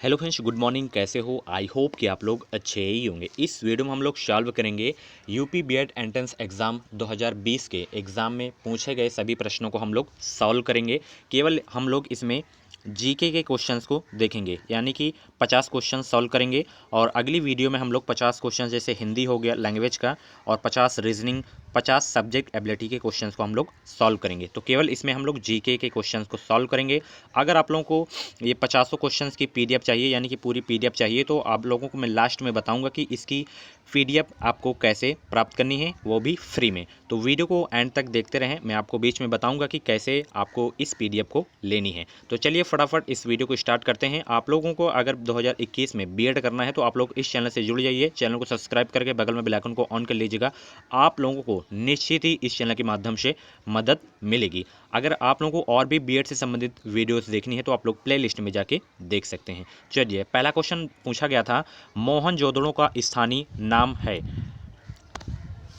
Hello friends, good morning. कैसे हो? I hope कि आप लोग अच्छे ही होंगे। इस वीडियो में हम लोग सॉल्व करेंगे यूपी बीएड एंट्रेंस एग्ज़ाम 2020 के एग्ज़ाम में पूछे गए सभी प्रश्नों को हम लोग सॉल्व करेंगे। केवल हम लोग इसमें जीके के क्वेश्चंस को देखेंगे, यानी कि 50 क्वेश्चन सॉल्व करेंगे और अगली वीडियो में हम लोग 50 क्वेश्चन जैसे हिंदी हो गया लैंग्वेज का और 50 रीजनिंग 50 सब्जेक्ट एबिलिटी के क्वेश्चंस को हम लोग सॉल्व करेंगे। तो केवल इसमें हम लोग जीके के क्वेश्चंस को सॉल्व करेंगे। अगर आप लोगों को ये 50 क्वेश्चंस की पीडीएफ चाहिए, यानी कि पूरी पीडीएफ चाहिए, तो आप लोगों को मैं लास्ट में बताऊंगा कि इसकी पीडीएफ आपको कैसे प्राप्त करनी है, वो भी फ्री में। तो वीडियो को एंड तक देखते रहें, मैं आपको बीच में बताऊंगा कि कैसे आपको इस पीडीएफ को लेनी है। तो चलिए फटाफट इस वीडियो को स्टार्ट करते हैं। आप लोगों को अगर 2021 में बीएड करना है तो आप लोग इस चैनल से जुड़ जाइए, चैनल को सब्सक्राइब करके बगल में बेल आइकन को ऑन कर लीजिएगा। आप लोगों को निश्चित ही इस चैनल के माध्यम से मदद मिलेगी। अगर आप लोगों को और भी बीएड से संबंधित वीडियोस देखनी है तो आप लोग प्लेलिस्ट में जाके देख सकते हैं। चलिए, पहला क्वेश्चन पूछा गया था, मोहनजोदड़ो का स्थानीय नाम है।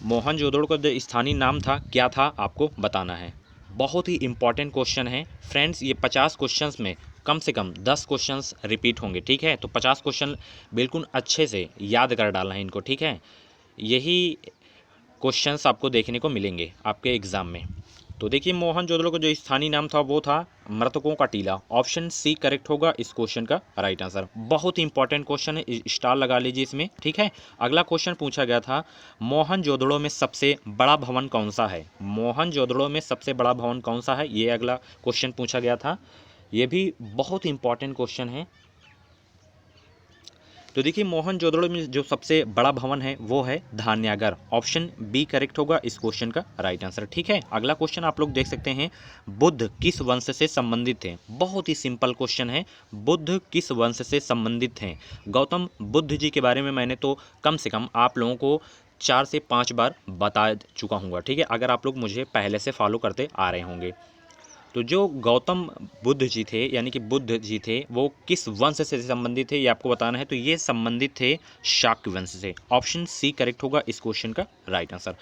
मोहनजोदड़ो का जो स्थानीय नाम था, क्या था, आपको बताना है। बहुत ही इंपॉर्टेंट क्वेश्चन है फ्रेंड्स। ये 50 क्वेश्चंस में कम से कम 10 क्वेश्चंस रिपीट होंगे, ठीक है। तो 50 क्वेश्चन बिल्कुल अच्छे से याद कर डालना है इनको, ठीक है। यही क्वेश्चंस आपको देखने को मिलेंगे आपके एग्ज़ाम में। तो देखिए, मोहनजोदड़ो का जो स्थानीय नाम था वो था मृतकों का टीला। ऑप्शन सी करेक्ट होगा इस क्वेश्चन का राइट आंसर। बहुत ही इंपॉर्टेंट क्वेश्चन है, स्टार लगा लीजिए इसमें, ठीक है। अगला क्वेश्चन पूछा गया था, मोहनजोदड़ो में सबसे बड़ा भवन कौन सा है। मोहनजोदड़ो में सबसे बड़ा भवन कौन सा है, ये अगला क्वेश्चन पूछा गया था। ये भी बहुत इंपॉर्टेंट क्वेश्चन है। तो देखिए, मोहनजोदड़ो में जो सबसे बड़ा भवन है वो है धान्यागार। ऑप्शन बी करेक्ट होगा इस क्वेश्चन का राइट आंसर, ठीक है। अगला क्वेश्चन आप लोग देख सकते हैं, बुद्ध किस वंश से संबंधित थे। बहुत ही सिंपल क्वेश्चन है, बुद्ध किस वंश से संबंधित हैं। गौतम बुद्ध जी के बारे में मैंने तो कम से कम आप लोगों को 4 से 5 बार बता चुका हूँ, ठीक है, अगर आप लोग मुझे पहले से फॉलो करते आ रहे होंगे। तो जो गौतम बुद्ध जी थे, यानी कि बुद्ध जी थे, वो किस वंश से संबंधित थे ये आपको बताना है। तो ये संबंधित थे शाक्य वंश से। ऑप्शन सी करेक्ट होगा इस क्वेश्चन का राइट आंसर।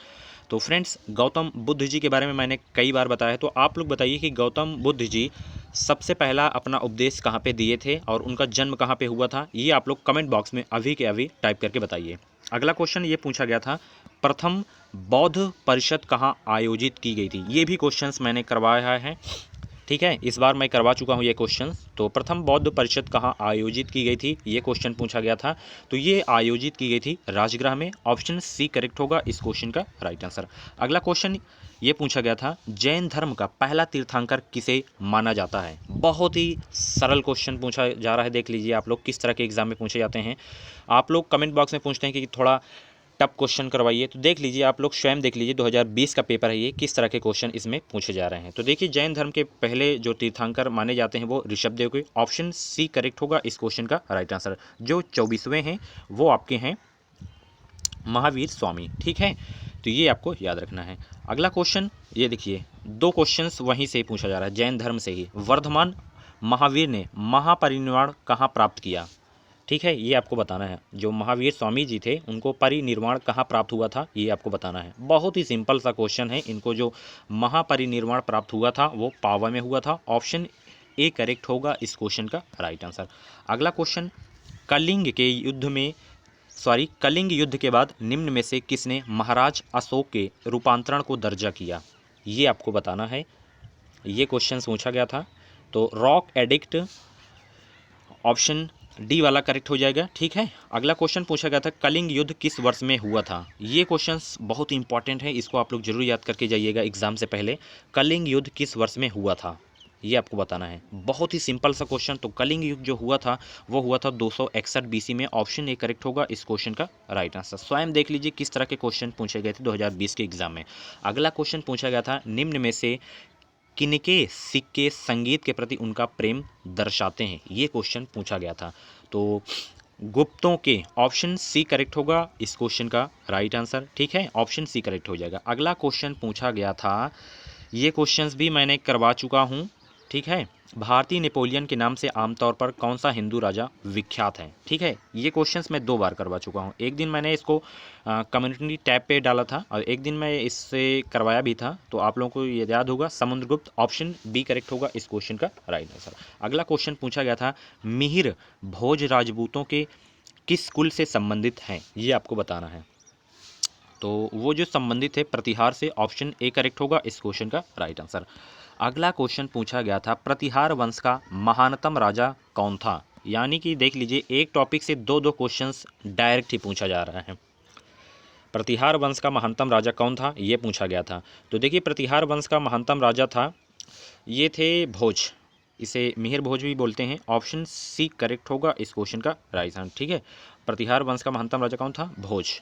तो फ्रेंड्स, गौतम बुद्ध जी के बारे में मैंने कई बार बताया है, तो आप लोग बताइए कि गौतम बुद्ध जी सबसे पहला अपना उपदेश कहाँ पे दिए थे और उनका जन्म कहाँ पे हुआ था, ये आप लोग कमेंट बॉक्स में अभी के अभी टाइप करके बताइए। अगला क्वेश्चन ये पूछा गया था, प्रथम बौद्ध परिषद कहाँ आयोजित की गई थी। ये भी क्वेश्चंस मैंने करवाया है, ठीक है, इस बार मैं करवा चुका हूँ ये क्वेश्चन। तो प्रथम बौद्ध परिषद कहाँ आयोजित की गई थी, ये क्वेश्चन पूछा गया था। तो ये आयोजित की गई थी राजगृह में। ऑप्शन सी करेक्ट होगा इस क्वेश्चन का राइट आंसर। अगला क्वेश्चन ये पूछा गया था, जैन धर्म का पहला तीर्थंकर किसे माना जाता है। बहुत ही सरल क्वेश्चन पूछा जा रहा है, देख लीजिए आप लोग किस तरह के एग्जाम में पूछे जाते हैं। आप लोग कमेंट बॉक्स में पूछते हैं कि थोड़ा टफ क्वेश्चन करवाइए, तो देख लीजिए आप लोग स्वयं देख लीजिए, 2020 का पेपर है ये, किस तरह के क्वेश्चन इसमें पूछे जा रहे हैं। तो देखिए, जैन धर्म के पहले जो तीर्थंकर माने जाते हैं वो ऋषभदेव के। ऑप्शन सी करेक्ट होगा इस क्वेश्चन का राइट आंसर। जो 24वें हैं वो आपके हैं महावीर स्वामी, ठीक है। तो ये आपको याद रखना है। अगला क्वेश्चन ये देखिए, दो क्वेश्चंस वहीं से पूछा जा रहा है, जैन धर्म से ही। वर्धमान महावीर ने महापरिनिर्वाण कहाँ प्राप्त किया, ठीक है, ये आपको बताना है। जो महावीर स्वामी जी थे उनको परिनिर्वाण कहाँ प्राप्त हुआ था, ये आपको बताना है। बहुत ही सिंपल सा क्वेश्चन है। इनको जो महापरिनिर्वाण प्राप्त हुआ था वो पावा में हुआ था। ऑप्शन ए करेक्ट होगा इस क्वेश्चन का राइट आंसर। अगला क्वेश्चन, कलिंग युद्ध के बाद निम्न में से किसने महाराज अशोक के रूपांतरण को दर्जा किया, ये आपको बताना है। ये क्वेश्चन पूछा गया था। तो रॉक एडिक्ट, ऑप्शन डी वाला करेक्ट हो जाएगा, ठीक है। अगला क्वेश्चन पूछा गया था, कलिंग युद्ध किस वर्ष में हुआ था। ये क्वेश्चंस बहुत इंपॉर्टेंट है, इसको आप लोग जरूर याद करके जाइएगा एग्जाम से पहले। कलिंग युद्ध किस वर्ष में हुआ था, ये आपको बताना है। बहुत ही सिंपल सा क्वेश्चन। तो कलिंग युद्ध जो हुआ था वो हुआ था 261 बीसी में। ऑप्शन ए करेक्ट होगा इस क्वेश्चन का राइट आंसर। स्वयं देख लीजिए किस तरह के क्वेश्चन पूछे गए थे 2020 के एग्जाम में। अगला क्वेश्चन पूछा गया था, निम्न में से किनके सिक्के संगीत के प्रति उनका प्रेम दर्शाते हैं, ये क्वेश्चन पूछा गया था। तो गुप्तों के। ऑप्शन सी करेक्ट होगा इस क्वेश्चन का राइट आंसर, ठीक है। ऑप्शन सी करेक्ट हो जाएगा। अगला क्वेश्चन पूछा गया था, ये क्वेश्चंस भी मैंने करवा चुका हूँ, ठीक है। भारतीय नेपोलियन के नाम से आमतौर पर कौन सा हिंदू राजा विख्यात है? ठीक है, ये क्वेश्चंस मैं 2 बार करवा चुका हूँ। एक दिन मैंने इसको कम्युनिटी टैब पे डाला था और एक दिन मैं इससे करवाया भी था, तो आप लोगों को ये याद होगा। समुद्रगुप्त, ऑप्शन बी करेक्ट होगा इस क्वेश्चन का राइट आंसर। अगला क्वेश्चन पूछा गया था, मिहिर भोज राजपूतों के किस कुल से संबंधित हैं? ये आपको बताना है। तो वो जो संबंधित है प्रतिहार से, ऑप्शन ए करेक्ट होगा इस क्वेश्चन का राइट आंसर। अगला क्वेश्चन पूछा गया था, प्रतिहार वंश का महानतम राजा कौन था? यानी कि देख लीजिए, एक टॉपिक से दो दो क्वेश्चंस डायरेक्ट ही पूछा जा रहा है। प्रतिहार वंश का महानतम राजा कौन था, ये पूछा गया था। तो देखिए, प्रतिहार वंश का महानतम राजा था, ये थे भोज, इसे मिहिर भोज भी बोलते हैं। ऑप्शन सी करेक्ट होगा इस क्वेश्चन का राइट आंसर। ठीक है, प्रतिहार वंश का महानतम राजा कौन था? भोज।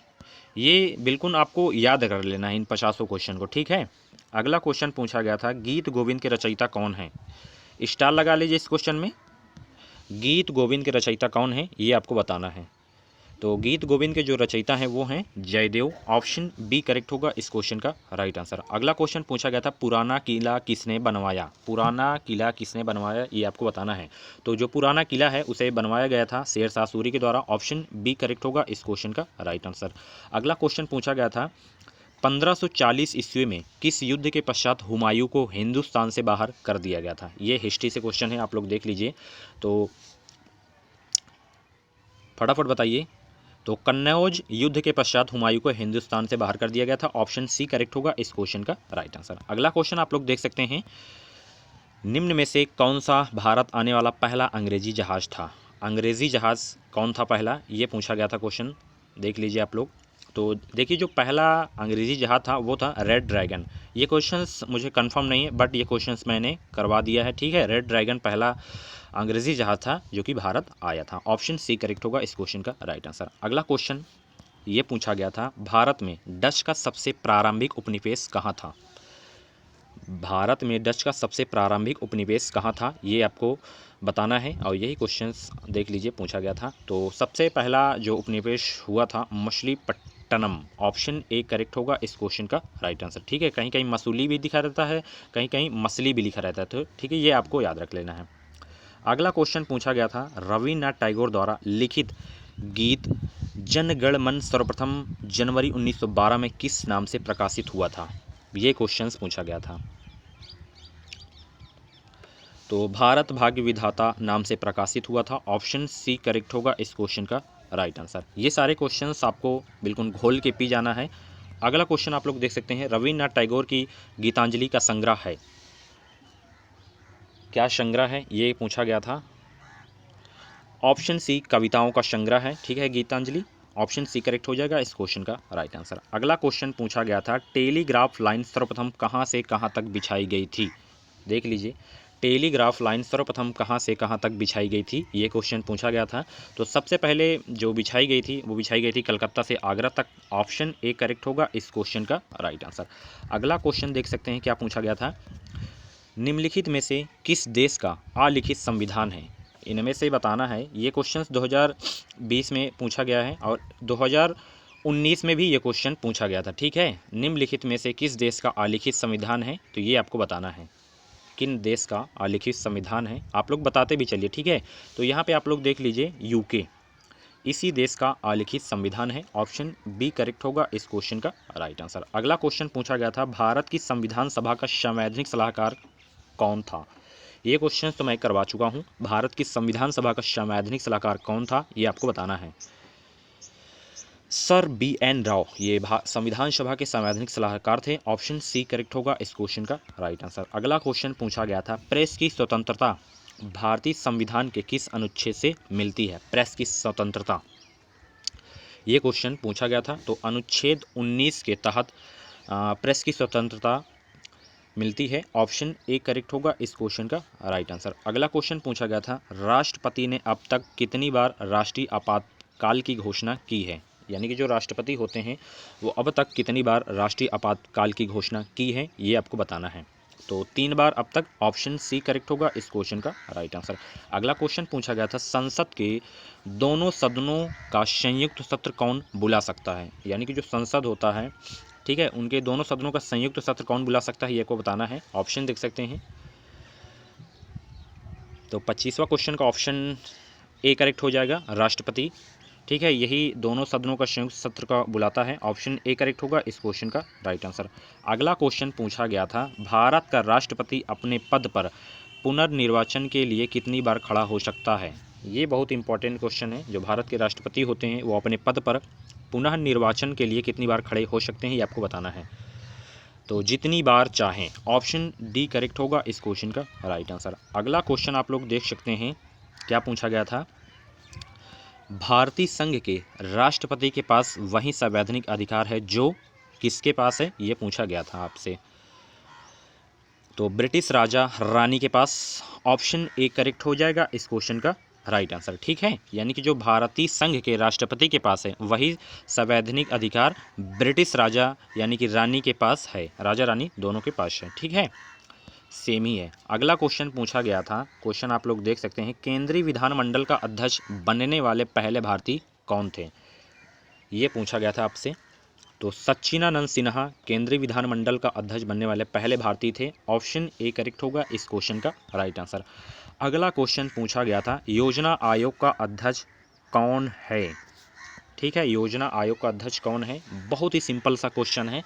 ये बिल्कुल आपको याद कर लेना है इन 50 क्वेश्चन को। ठीक है, अगला क्वेश्चन पूछा गया था, गीत गोविंद के रचयिता कौन है? स्टार लगा लीजिए इस क्वेश्चन में। गीत गोविंद के रचयिता कौन है, ये आपको बताना है। तो गीत गोविंद के जो रचयिता हैं वो हैं जयदेव। ऑप्शन बी करेक्ट होगा इस क्वेश्चन का राइट आंसर। अगला क्वेश्चन पूछा गया था, पुराना किला किसने बनवाया? पुराना किला किसने बनवाया, ये आपको बताना है। तो जो पुराना किला है उसे बनवाया गया था शेरशाह सूरी के द्वारा। ऑप्शन बी करेक्ट होगा इस क्वेश्चन का राइट आंसर। अगला क्वेश्चन पूछा गया था, 1540 ईस्वी में किस युद्ध के पश्चात हुमायूं को हिंदुस्तान से बाहर कर दिया गया था? ये हिस्ट्री से क्वेश्चन है, आप लोग देख लीजिए। तो फटाफट बताइए। तो कन्नौज युद्ध के पश्चात हुमायूं को हिंदुस्तान से बाहर कर दिया गया था। ऑप्शन सी करेक्ट होगा इस क्वेश्चन का राइट आंसर। अगला क्वेश्चन आप लोग देख सकते हैं, निम्न में से कौन सा भारत आने वाला पहला अंग्रेजी जहाज था? अंग्रेजी जहाज कौन था पहला, ये पूछा गया था क्वेश्चन, देख लीजिए आप लोग। तो देखिए, जो पहला अंग्रेजी जहाज था वो था रेड ड्रैगन। ये क्वेश्चंस मुझे कंफर्म नहीं है, बट ये क्वेश्चंस मैंने करवा दिया है। ठीक है, रेड ड्रैगन पहला अंग्रेजी जहाज था जो कि भारत आया था। ऑप्शन सी करेक्ट होगा इस क्वेश्चन का राइट आंसर। अगला क्वेश्चन ये पूछा गया था, भारत में डच का सबसे प्रारंभिक उपनिवेश कहाँ था? भारत में डच का सबसे प्रारंभिक उपनिवेश कहाँ था, ये आपको बताना है। और यही क्वेश्चंस देख लीजिए पूछा गया था। तो सबसे पहला जो उपनिवेश हुआ था मछलीपट्टनम। ऑप्शन ए करेक्ट होगा इस क्वेश्चन का राइट आंसर। ठीक है, कहीं कहीं मसूली भी दिखा रहता है, कहीं कहीं मछली भी लिखा रहता है, तो ठीक है, ये आपको याद रख लेना है। अगला क्वेश्चन पूछा गया था, रविन्द्रनाथ टैगोर द्वारा लिखित गीत जन गण मन सर्वप्रथम जनवरी 1912 में किस नाम से प्रकाशित हुआ था? ये क्वेश्चंस पूछा गया था। तो भारत भाग्य विधाता नाम से प्रकाशित हुआ था। ऑप्शन सी करेक्ट होगा इस क्वेश्चन का राइट आंसर। ये सारे क्वेश्चंस आपको बिल्कुल घोल के पी जाना है। अगला क्वेश्चन आप लोग देख सकते हैं, रविन्द्रनाथ टैगोर की गीतांजलि का संग्रह है, क्या संग्रह है, ये पूछा गया था। ऑप्शन सी कविताओं का संग्रह है। ठीक है, गीतांजलि ऑप्शन सी करेक्ट हो जाएगा इस क्वेश्चन का राइट आंसर। अगला क्वेश्चन पूछा गया था, टेलीग्राफ लाइन सर्वप्रथम कहाँ से कहाँ तक बिछाई गई थी? देख लीजिए, टेलीग्राफ लाइन सर्वप्रथम कहाँ से कहाँ तक बिछाई गई थी, ये क्वेश्चन पूछा गया था। तो सबसे पहले जो बिछाई गई थी वो बिछाई गई थी कलकत्ता से आगरा तक। ऑप्शन ए करेक्ट होगा इस क्वेश्चन का राइट आंसर। अगला क्वेश्चन देख सकते हैं, क्या पूछा गया था, निम्नलिखित में से किस देश का अलिखित संविधान है? इनमें से बताना है। ये क्वेश्चंस 2020 में पूछा गया है और 2019 में भी ये क्वेश्चन पूछा गया था। ठीक है, निम्नलिखित में से किस देश का अलिखित संविधान है, तो ये आपको बताना है किन देश का अलिखित संविधान है। आप लोग बताते भी चलिए। ठीक है, तो यहाँ पे आप लोग देख लीजिए, यूके इसी देश का अलिखित संविधान है। ऑप्शन बी करेक्ट होगा इस क्वेश्चन का राइट आंसर। अगला क्वेश्चन पूछा गया था, भारत की संविधान सभा का संवैधानिक सलाहकार कौन था? ये क्वेश्चन तो मैं करवा चुका हूँ। भारत की संविधान सभा का संवैधानिक सलाहकार कौन था, ये आपको बताना है। सर BN राव ये संविधान सभा के संवैधानिक सलाहकार थे। ऑप्शन सी करेक्ट होगा इस क्वेश्चन का राइट आंसर। अगला क्वेश्चन पूछा गया था, प्रेस की स्वतंत्रता भारतीय संविधान के किस अनुच्छेद से मिलती है? प्रेस की स्वतंत्रता, ये क्वेश्चन पूछा गया था। तो अनुच्छेद 19 के तहत प्रेस की स्वतंत्रता मिलती है। ऑप्शन ए करेक्ट होगा इस क्वेश्चन का राइट आंसर। अगला क्वेश्चन पूछा गया था, राष्ट्रपति ने अब तक कितनी बार राष्ट्रीय आपातकाल की घोषणा की है? यानी कि जो राष्ट्रपति होते हैं वो अब तक कितनी बार राष्ट्रीय आपातकाल की घोषणा की है, ये आपको बताना है। तो 3 बार अब तक। ऑप्शन सी करेक्ट होगा इस क्वेश्चन का राइट आंसर। अगला क्वेश्चन पूछा गया था, संसद के दोनों सदनों का संयुक्त सत्र कौन बुला सकता है? यानी कि जो संसद होता है, ठीक है, उनके दोनों सदनों का संयुक्त सत्र कौन बुला सकता है, ये को बताना है। ऑप्शन देख सकते हैं, तो 25वां क्वेश्चन का ऑप्शन ए करेक्ट हो जाएगा, राष्ट्रपति। ठीक है, यही दोनों सदनों का संयुक्त सत्र का बुलाता है। ऑप्शन ए करेक्ट होगा इस क्वेश्चन का राइट आंसर। अगला क्वेश्चन पूछा गया था, भारत का राष्ट्रपति अपने पद पर पुनर्निर्वाचन के लिए कितनी बार खड़ा हो सकता है। ये बहुत इंपॉर्टेंट क्वेश्चन है। जो भारत के राष्ट्रपति होते हैं वो अपने पद पर पुनः निर्वाचन के लिए कितनी बार खड़े हो सकते हैं, ये आपको बताना है। तो जितनी बार चाहें, ऑप्शन डी करेक्ट होगा इस क्वेश्चन का राइट आंसर। अगला क्वेश्चन आप लोग देख सकते हैं, क्या पूछा गया था, भारतीय संघ के राष्ट्रपति के पास वही संवैधानिक अधिकार है जो किसके पास है, ये पूछा गया था आपसे। तो ब्रिटिश राजा रानी के पास। ऑप्शन ए करेक्ट हो जाएगा इस क्वेश्चन का राइट आंसर। ठीक है, यानी कि जो भारतीय संघ के राष्ट्रपति के पास है वही संवैधानिक अधिकार ब्रिटिश राजा यानी कि रानी के पास है। राजा रानी दोनों के पास है। ठीक है, सेम ही है। अगला क्वेश्चन पूछा गया था, क्वेश्चन आप लोग देख सकते हैं, केंद्रीय विधानमंडल का अध्यक्ष बनने वाले पहले भारतीय कौन थे, ये पूछा गया था आपसे। तो सच्चिदानंद सिन्हा केंद्रीय विधानमंडल का अध्यक्ष बनने वाले पहले भारतीय थे। ऑप्शन ए करेक्ट होगा इस क्वेश्चन का राइट आंसर। अगला क्वेश्चन पूछा गया था, योजना आयोग का अध्यक्ष कौन है। ठीक है, योजना आयोग का अध्यक्ष कौन है, बहुत ही सिंपल सा क्वेश्चन है।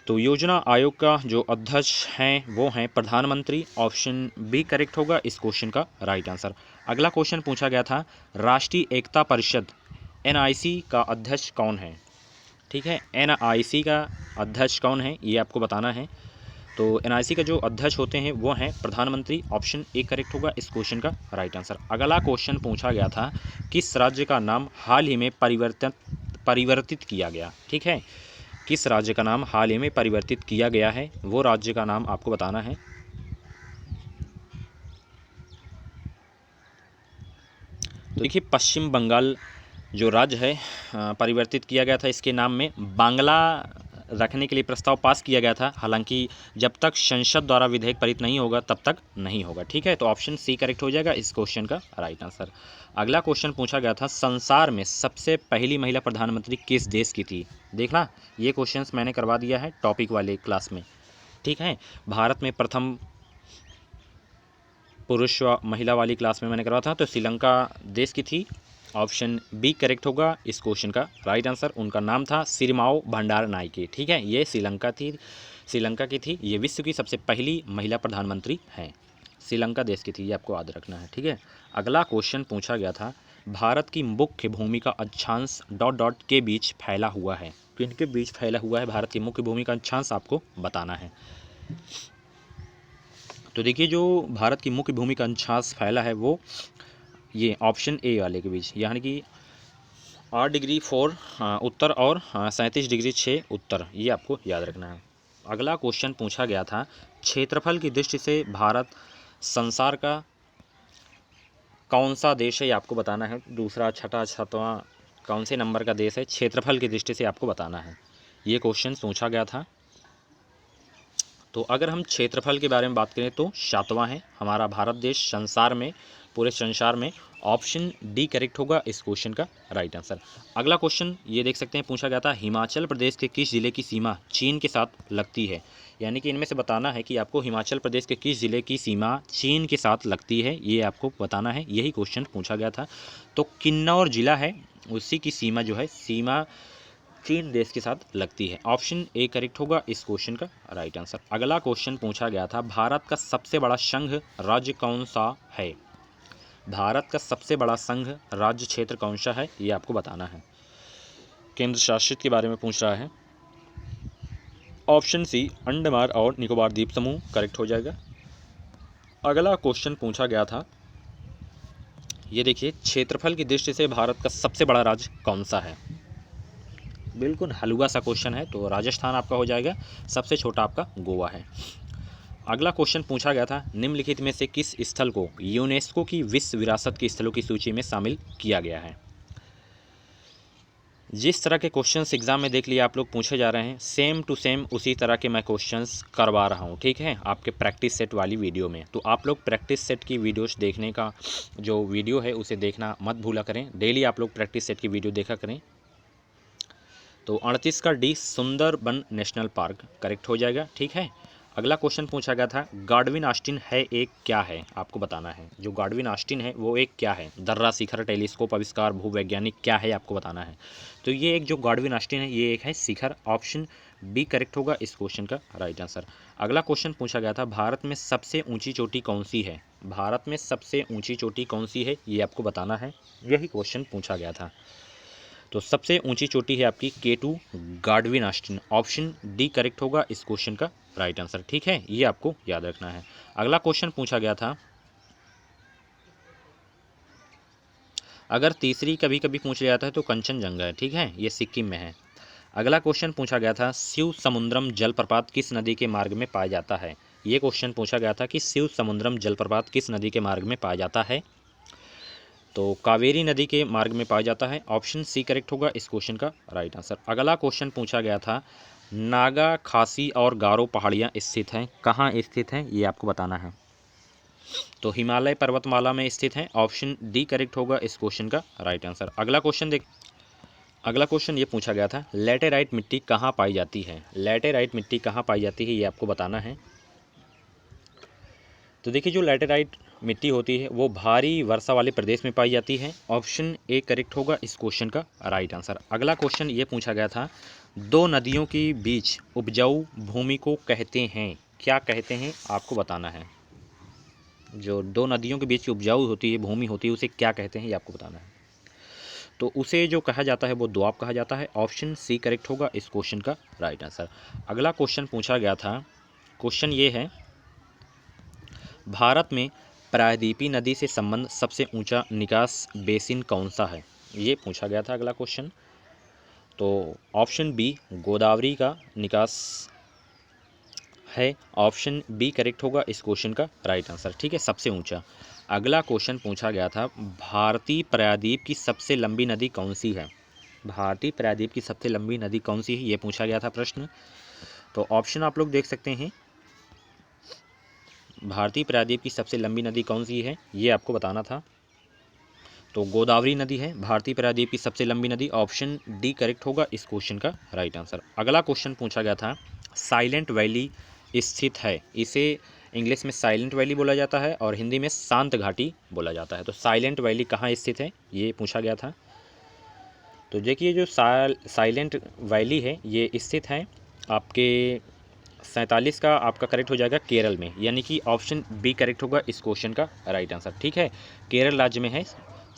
तो योजना आयोग का जो अध्यक्ष हैं वो हैं प्रधानमंत्री। ऑप्शन बी करेक्ट होगा इस क्वेश्चन का राइट आंसर। अगला क्वेश्चन पूछा गया था, राष्ट्रीय एकता परिषद एनआईसी का अध्यक्ष कौन है। ठीक है, एनआईसी का अध्यक्ष कौन है ये आपको बताना है। तो एनआईसी का जो अध्यक्ष होते हैं वो हैं प्रधानमंत्री। ऑप्शन ए करेक्ट होगा इस क्वेश्चन का राइट आंसर। अगला क्वेश्चन पूछा गया था, किस राज्य का नाम हाल ही में परिवर्तित किया गया। ठीक है, किस राज्य का नाम हाल ही में परिवर्तित किया गया है, वो राज्य का नाम आपको बताना है। तो देखिए, पश्चिम बंगाल जो राज्य है परिवर्तित किया गया था, इसके नाम में बांग्ला रखने के लिए प्रस्ताव पास किया गया था। हालांकि जब तक संसद द्वारा विधेयक पारित नहीं होगा तब तक नहीं होगा। ठीक है, तो ऑप्शन सी करेक्ट हो जाएगा इस क्वेश्चन का राइट आंसर। अगला क्वेश्चन पूछा गया था, संसार में सबसे पहली महिला प्रधानमंत्री किस देश की थी। देखना, ये क्वेश्चंस मैंने करवा दिया है टॉपिक वाले क्लास में। ठीक है, भारत में प्रथम पुरुष व महिला वाली क्लास में मैंने करवा था, तो श्रीलंका देश की थी। ऑप्शन बी करेक्ट होगा इस क्वेश्चन का राइट आंसर। उनका नाम था सिरिमाओ भंडार नायके। ठीक है, ये श्रीलंका की थी। ये विश्व की सबसे पहली महिला प्रधानमंत्री हैं, श्रीलंका देश की थी, ये आपको याद रखना है। ठीक है, अगला क्वेश्चन पूछा गया था, भारत की मुख्य भूमि का अक्षांश ... के बीच फैला हुआ है। तो इनके बीच फैला हुआ है भारत की मुख्य भूमि का अक्षांश आपको बताना है। तो देखिए, जो भारत की मुख्य भूमि का अक्षांश फैला है वो ये ऑप्शन ए वाले के बीच, यानी कि 8 डिग्री 4 उत्तर और 37 डिग्री 6 उत्तर, ये आपको याद रखना है। अगला क्वेश्चन पूछा गया था, क्षेत्रफल की दृष्टि से भारत संसार का कौन सा देश है, ये आपको बताना है। दूसरा, छठा, सातवां कौन से नंबर का देश है, क्षेत्रफल की दृष्टि से आपको बताना है। ये क्वेश्चन पूछा गया था। तो अगर हम क्षेत्रफल के बारे में बात करें तो 7वां है हमारा भारत देश संसार में, पूरे संसार में। ऑप्शन डी करेक्ट होगा इस क्वेश्चन का राइट आंसर। अगला क्वेश्चन ये देख सकते हैं, पूछा गया था, हिमाचल प्रदेश के किस ज़िले की सीमा चीन के साथ लगती है। यानी कि इनमें से बताना है कि आपको हिमाचल प्रदेश के किस ज़िले की सीमा चीन के साथ लगती है, ये आपको बताना है। यही क्वेश्चन पूछा गया था। तो किन्नौर जिला है, उसी की सीमा जो है, सीमा चीन देश के साथ लगती है। ऑप्शन ए करेक्ट होगा इस क्वेश्चन का राइट आंसर। अगला क्वेश्चन पूछा गया था, भारत का सबसे बड़ा संघ राज्य कौन सा है। भारत का सबसे बड़ा संघ राज्य क्षेत्र कौन सा है, ये आपको बताना है। केंद्र शासित के बारे में पूछ रहा है। ऑप्शन सी अंडमान और निकोबार द्वीप समूह करेक्ट हो जाएगा। अगला क्वेश्चन पूछा गया था, ये देखिए, क्षेत्रफल की दृष्टि से भारत का सबसे बड़ा राज्य कौन सा है। बिल्कुल हलवा सा क्वेश्चन है, तो राजस्थान आपका हो जाएगा। सबसे छोटा आपका गोवा है। अगला क्वेश्चन पूछा गया था, निम्नलिखित में से किस स्थल को यूनेस्को की विश्व विरासत के स्थलों की सूची में शामिल किया गया है। जिस तरह के क्वेश्चंस एग्जाम में देख लिए आप लोग पूछे जा रहे हैं, सेम टू सेम उसी तरह के मैं क्वेश्चंस करवा रहा हूं। ठीक है, आपके प्रैक्टिस सेट वाली वीडियो में। तो आप लोग प्रैक्टिस सेट की वीडियोस देखने का जो वीडियो है उसे देखना मत भूला करें। डेली आप लोग प्रैक्टिस सेट की वीडियो देखा करें। तो 38 का D Sundarban national park correct हो जाएगा। ठीक है, अगला क्वेश्चन पूछा गया था गॉडविन ऑस्टिन है एक क्या है, आपको बताना है। जो गॉडविन ऑस्टिन है वो एक क्या है। दर्रा शिखर, टेलीस्कोप, आविष्कार, भूवैज्ञानिक, क्या है आपको बताना है। तो ये एक जो गॉडविन ऑस्टिन है ये एक है शिखर। ऑप्शन बी करेक्ट होगा इस क्वेश्चन का राइट आंसर। अगला क्वेश्चन पूछा गया था भारत में सबसे ऊंची चोटी कौन सी है। भारत में सबसे ऊंची चोटी कौन सी है ये आपको बताना है, यही क्वेश्चन पूछा गया था। तो सबसे ऊंची चोटी है आपकी K2 Godwin Austen. Option D correct होगा इस क्वेश्चन का राइट आंसर। ठीक है, ये आपको याद रखना है। अगला क्वेश्चन पूछा गया था, अगर तीसरी कभी कभी पूछ लिया जाता है तो कंचनजंगा है, ठीक है, ये सिक्किम में है। अगला क्वेश्चन पूछा गया था शिव समुद्रम जलप्रपात किस नदी के मार्ग में पाया जाता है। ये क्वेश्चन पूछा गया था कि शिव समुद्रम जलप्रपात किस नदी के मार्ग में पाया जाता है। तो कावेरी नदी के मार्ग में पाया जाता है। ऑप्शन सी करेक्ट होगा इस क्वेश्चन का राइट आंसर। अगला क्वेश्चन पूछा गया था नागा, खासी और गारो पहाड़ियाँ स्थित हैं, कहाँ स्थित हैं ये आपको बताना है। तो हिमालय पर्वतमाला में स्थित हैं। ऑप्शन डी करेक्ट होगा इस क्वेश्चन का राइट आंसर। अगला क्वेश्चन ये पूछा गया था लैटेराइट मिट्टी कहाँ पाई जाती है। लैटेराइट मिट्टी कहाँ पाई जाती है ये आपको बताना है। तो देखिए जो लैटेराइट मिट्टी होती है वो भारी वर्षा वाले प्रदेश में पाई जाती है। ऑप्शन ए करेक्ट होगा इस क्वेश्चन का राइट आंसर। अगला क्वेश्चन ये पूछा गया था दो नदियों के बीच उपजाऊ भूमि को कहते हैं, क्या कहते हैं आपको बताना है। जो दो नदियों के बीच की उपजाऊ होती है भूमि होती है उसे क्या कहते हैं ये आपको बताना है। तो उसे जो कहा जाता है वो दोआब कहा जाता है। ऑप्शन सी करेक्ट होगा इस क्वेश्चन का राइट आंसर। अगला क्वेश्चन पूछा गया था, क्वेश्चन ये है भारत में प्रायद्वीपी नदी से संबंध सबसे ऊंचा निकास बेसिन कौन सा है, ये पूछा गया था अगला क्वेश्चन। तो ऑप्शन बी गोदावरी का निकास है। ऑप्शन बी करेक्ट होगा इस क्वेश्चन का राइट आंसर। ठीक है, सबसे ऊंचा। अगला क्वेश्चन पूछा गया था भारतीय प्रायद्वीप की सबसे लंबी नदी कौन सी है। भारतीय प्रायद्वीप की सबसे लंबी नदी कौन सी है ये पूछा गया था प्रश्न। तो ऑप्शन आप लोग देख सकते हैं, भारतीय प्रायद्वीप की सबसे लंबी नदी कौन सी है ये आपको बताना था। तो गोदावरी नदी है भारतीय प्रायद्वीप की सबसे लंबी नदी। ऑप्शन डी करेक्ट होगा इस क्वेश्चन का राइट आंसर। अगला क्वेश्चन पूछा गया था साइलेंट वैली स्थित है, इसे इंग्लिश में साइलेंट वैली बोला जाता है और हिंदी में शांत घाटी बोला जाता है। तो साइलेंट वैली कहाँ स्थित है ये पूछा गया था। तो देखिए जो साइलेंट वैली है ये स्थित है आपके 47 का आपका करेक्ट हो जाएगा केरल में, यानी कि ऑप्शन बी करेक्ट होगा इस क्वेश्चन का राइट आंसर। ठीक है, केरल राज्य में है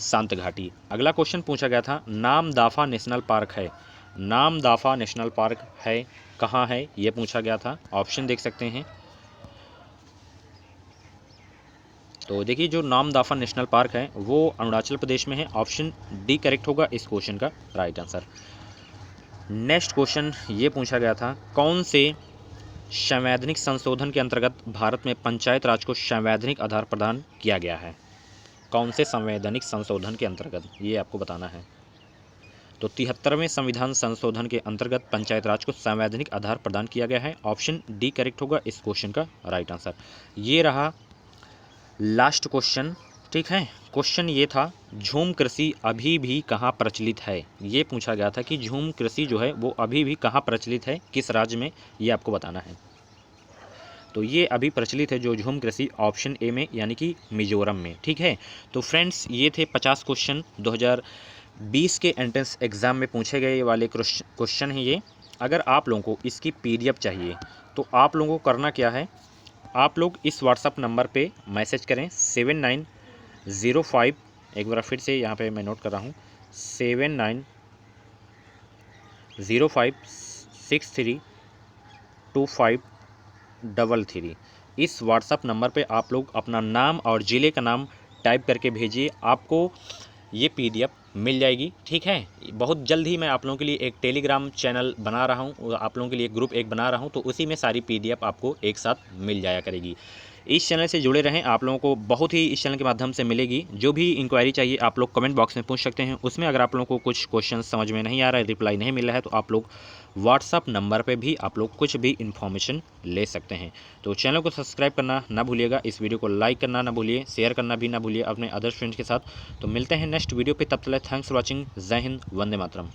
शांत घाटी। अगला क्वेश्चन पूछा गया था नामदाफा नेशनल पार्क है, नामदाफा नेशनल पार्क है कहाँ है ये पूछा गया था। ऑप्शन देख सकते हैं। तो देखिए जो नामदाफा नेशनल पार्क है वो अरुणाचल प्रदेश में है। ऑप्शन डी करेक्ट होगा इस क्वेश्चन का राइट आंसर। नेक्स्ट क्वेश्चन ये पूछा गया था कौन से संवैधानिक संशोधन के अंतर्गत भारत में पंचायत राज को संवैधानिक आधार प्रदान किया गया है। कौन से संवैधानिक संशोधन के अंतर्गत ये आपको बताना है। तो 73वें संविधान संशोधन के अंतर्गत पंचायत राज को संवैधानिक आधार प्रदान किया गया है। ऑप्शन डी करेक्ट होगा इस क्वेश्चन का राइट आंसर। ये रहा लास्ट क्वेश्चन। ठीक है, क्वेश्चन ये था झूम कृषि अभी भी कहाँ प्रचलित है। ये पूछा गया था कि झूम कृषि जो है वो अभी भी कहाँ प्रचलित है, किस राज्य में, ये आपको बताना है। तो ये अभी प्रचलित है जो झूम कृषि ऑप्शन ए में, यानी कि मिजोरम में। ठीक है, तो फ्रेंड्स ये थे 50 क्वेश्चन 2020 के एंट्रेंस एग्ज़ाम में पूछे गए वाले क्वेश्चन हैं ये। अगर आप लोगों को इसकी PDF चाहिए तो आप लोगों को करना क्या है, आप लोग इस व्हाट्सअप नंबर पे मैसेज करें 7905, एक बार फिर से यहाँ पे मैं नोट कर रहा हूँ 7905632533। इस व्हाट्सअप नंबर पे आप लोग अपना नाम और ज़िले का नाम टाइप करके भेजिए, आपको ये PDF मिल जाएगी। ठीक है, बहुत जल्द ही मैं आप लोगों के लिए एक टेलीग्राम चैनल बना रहा हूँ, आप लोगों के लिए ग्रुप एक बना रहा हूँ, तो उसी में सारी PDF आपको एक साथ मिल जाया करेगी। इस चैनल से जुड़े रहें, आप लोगों को बहुत ही इस चैनल के माध्यम से मिलेगी। जो भी इंक्वायरी चाहिए आप लोग कमेंट बॉक्स में पूछ सकते हैं। उसमें अगर आप लोगों को कुछ क्वेश्चन समझ में नहीं आ रहा है, रिप्लाई नहीं मिल रहा है, तो आप लोग व्हाट्सअप नंबर पे भी आप लोग कुछ भी इन्फॉर्मेशन ले सकते हैं। तो चैनल को सब्सक्राइब करना ना भूलिएगा, इस वीडियो को लाइक करना ना भूलिए, शेयर करना भी ना भूलिए अपने अदर फ्रेंड्स के साथ। तो मिलते हैं नेक्स्ट वीडियो पे, तब तक थैंक्स फॉर वॉचिंग। जय हिंद, वंदे मातरम।